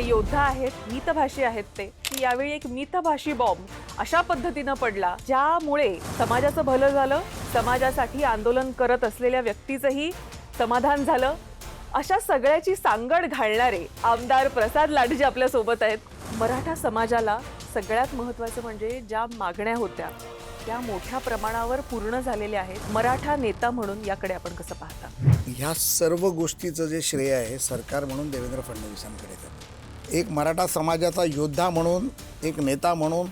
ते योद्धा आहेत, मितभाषी आहेत ते, की यावेळी एक मितभाषी बॉम्ब अशा पद्धतीनं पडला ज्यामुळे समाजाचं भलं झालं, समाजासाठी आंदोलन करत असलेल्या व्यक्तीचंही समाधान झालं. अशा सगळ्याची सांगड घालणारे आमदार प्रसाद लाडजे आपल्या सोबत आहेत. मराठा समाजाला सगळ्यात महत्त्वाचं म्हणजे ज्या मागण्या होत्या त्या मोठ्या प्रमाणावर पूर्ण झालेल्या आहेत. मराठा नेता म्हणून याकडे आपण कसं पाहता? ह्या सर्व गोष्टीचं जे श्रेय आहे सरकार म्हणून देवेंद्र फडणवीसांकडे जातं. एक मराठा समाजाचा योद्धा म्हणून, एक नेता म्हणून,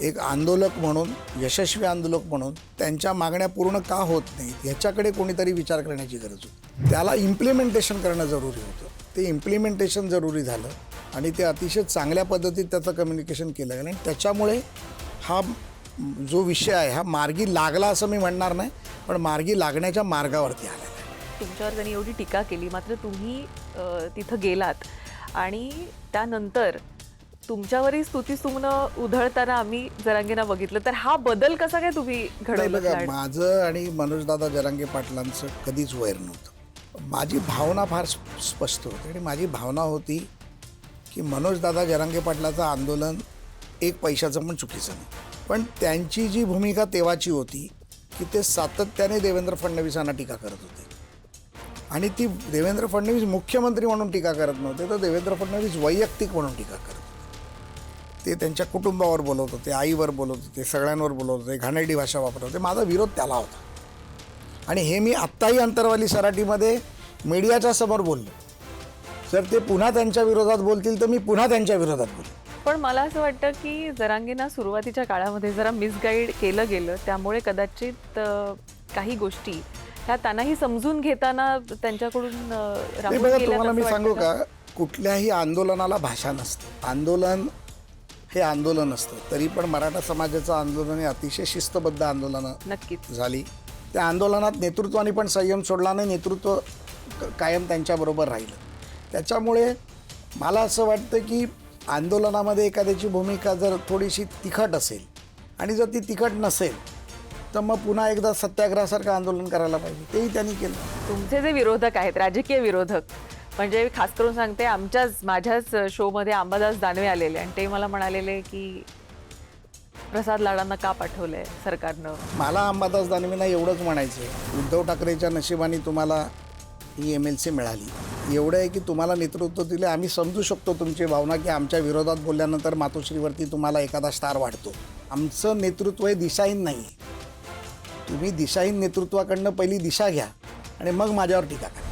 एक आंदोलक म्हणून, यशस्वी आंदोलक म्हणून त्यांच्या मागण्या पूर्ण का होत नाहीत ह्याच्याकडे कोणीतरी विचार करण्याची गरज होती. त्याला इम्प्लिमेंटेशन करणं जरुरी होतं. ते इम्प्लिमेंटेशन जरुरी झालं आणि ते अतिशय चांगल्या पद्धतीत त्याचं कम्युनिकेशन केलं गेलं आणि त्याच्यामुळे हा जो विषय आहे हा मार्गी लागला असं मी म्हणणार नाही, पण मार्गी लागण्याच्या मार्गावरती आलेला आहे. तुमच्यावर त्यांनी एवढी टीका केली, मात्र तुम्ही तिथं गेलात आणि त्यानंतर तुमच्यावरही स्तुतीसुमनं उधळताना आम्ही जरांगेंना बघितलं. तर हा बदल कसा काय तुम्ही घडवला? बघा, माझं आणि मनोजदादा जरांगे पाटलांचं कधीच वैर नव्हतं. माझी भावना फार स्पष्ट होती आणि माझी भावना होती की मनोजदादा जरांगे पाटलाचं आंदोलन एक पैशाचं पण चुकीचं नाही, पण त्यांची जी भूमिका तेव्हाची होती की ते सातत्याने देवेंद्र फडणवीसांना टीका करत होते आणि ती देवेंद्र फडणवीस मुख्यमंत्री म्हणून टीका करत नव्हते, तर देवेंद्र फडणवीस वैयक्तिक म्हणून टीका करत होते. ते त्यांच्या कुटुंबावर बोलत होते, आईवर बोलत होते, सगळ्यांवर बोलत होते, घाणेरडी भाषा वापरत होते. माझा विरोध त्याला होता आणि हे मी आत्ताही अंतरवाली सराटीमध्ये मीडियाच्या समोर बोललो. जर ते पुन्हा त्यांच्या विरोधात बोलतील तर मी पुन्हा त्यांच्या विरोधात बोलेन. पण मला असं वाटतं की जरांगेंना सुरुवातीच्या काळामध्ये जरा मिसगाईड केलं गेलं, त्यामुळे कदाचित काही गोष्टी ह्या त्यांनाही समजून घेताना त्यांच्याकडून राहून बघा, गेल्यात तुम्हाला मी असं सांगू वाटतं का, कुठल्याही आंदोलनाला भाषा नसते. आंदोलन हे आंदोलन असतं. तरी पण मराठा समाजाचं आंदोलन हे अतिशय शिस्तबद्ध आंदोलनं नक्कीच झाली. त्या आंदोलनात नेतृत्वाने पण संयम सोडला नाही, नेतृत्व कायम त्यांच्याबरोबर राहिलं. त्याच्यामुळे मला असं वाटतं की आंदोलनामध्ये एखाद्याची भूमिका जर थोडीशी तिखट असेल आणि जर ती तिखट नसेल तर मग पुन्हा एकदा सत्याग्रहासारखं आंदोलन करायला पाहिजे. तेही त्यांनी केलं. तुमचे जे विरोधक आहेत, राजकीय विरोधक, म्हणजे खास करून सांगते, माझ्याच शोमध्ये अंबादास दानवे आलेले आणि ते मला म्हणालेले की प्रसाद लाडांना का पाठवलंय सरकारनं. मला अंबादास दानवेंना एवढंच म्हणायचं आहे, उद्धव ठाकरेच्या नशिबाने तुम्हाला ही MLC मिळाली. एवढं आहे की तुम्हाला नेतृत्व दिले. आम्ही समजू शकतो तुमची भावना की आमच्या विरोधात बोलल्यानंतर मातोश्रीवरती तुम्हाला एखादा स्टार वाढतो. आमचं नेतृत्व हे दिशाहीन नाही आहे. तुम्ही दिशाहीन नेतृत्वाकडनं पहिली दिशा घ्या आणि मग माझ्यावर टीका करा.